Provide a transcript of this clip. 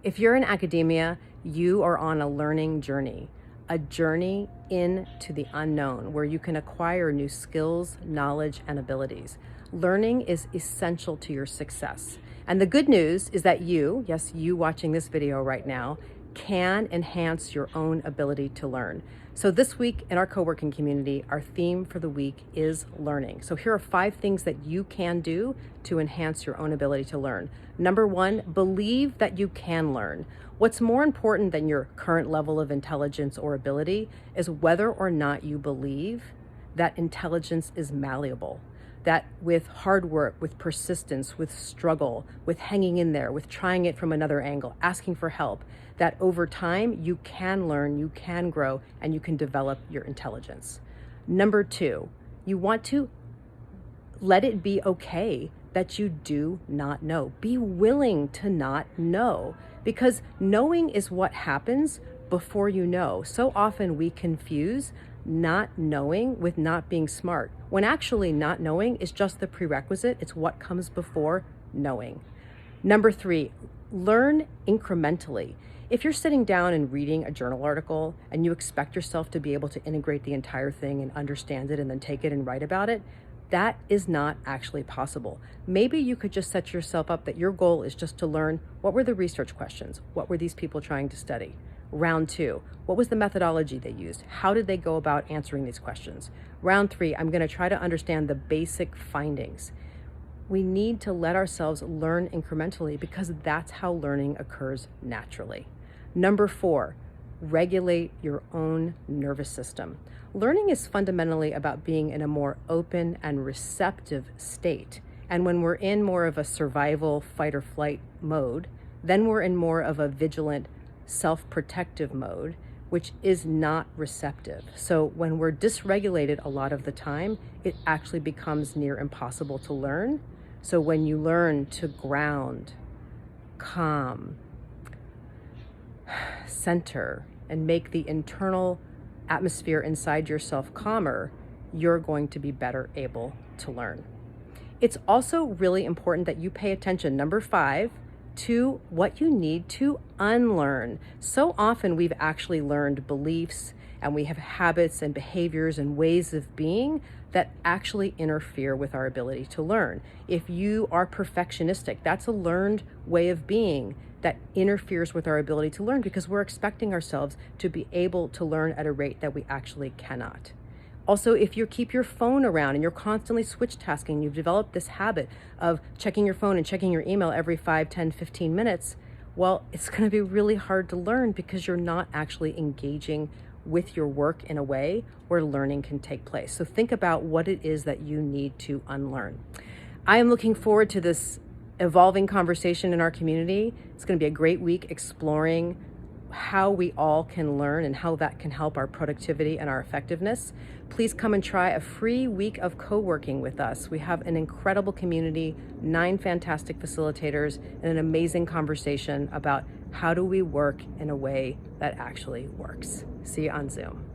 If you're in academia, you are on a learning journey, a journey into the unknown where you can acquire new skills, knowledge, and abilities. Learning is essential to your success. And the good news is that you, yes, you watching this video right now, can enhance your own ability to learn. So this week in our co-working community, our theme for the week is learning. So here are 5 things that you can do to enhance your own ability to learn. Number 1, believe that you can learn. What's more important than your current level of intelligence or ability is whether or not you believe that intelligence is malleable. That with hard work, with persistence, with struggle, with hanging in there, with trying it from another angle, asking for help, that over time you can learn, you can grow, and you can develop your intelligence. Number 2, you want to let it be okay that you do not know. Be willing to not know, because knowing is what happens before you know. So often we confuse not knowing with not being smart, when actually not knowing is just the prerequisite. It's what comes before knowing. Number 3, learn incrementally. If you're sitting down and reading a journal article and you expect yourself to be able to integrate the entire thing and understand it and then take it and write about it, that is not actually possible. Maybe you could just set yourself up that your goal is just to learn what were the research questions? What were these people trying to study? Round 2, what was the methodology they used? How did they go about answering these questions? Round 3, I'm going to try to understand the basic findings. We need to let ourselves learn incrementally because that's how learning occurs naturally. Number 4, regulate your own nervous system. Learning is fundamentally about being in a more open and receptive state. And when we're in more of a survival, fight or flight mode, then we're in more of a vigilant, self-protective mode, which is not receptive. So when we're dysregulated a lot of the time, it actually becomes near impossible to learn. So when you learn to ground, calm, center, and make the internal atmosphere inside yourself calmer, you're going to be better able to learn. It's also really important that you pay attention, number 5, to what you need to unlearn. So often we've actually learned beliefs and we have habits and behaviors and ways of being that actually interfere with our ability to learn. If you are perfectionistic, that's a learned way of being that interferes with our ability to learn because we're expecting ourselves to be able to learn at a rate that we actually cannot. Also, if you keep your phone around and you're constantly switch tasking, you've developed this habit of checking your phone and checking your email every 5, 10, 15 minutes, well, it's going to be really hard to learn because you're not actually engaging with your work in a way where learning can take place. So think about what it is that you need to unlearn. I am looking forward to this evolving conversation in our community. It's going to be a great week exploring how we all can learn and how that can help our productivity and our effectiveness. Please come and try a free week of co-working with us. We have an incredible community, 9 fantastic facilitators, and an amazing conversation about how do we work in a way that actually works. See you on Zoom.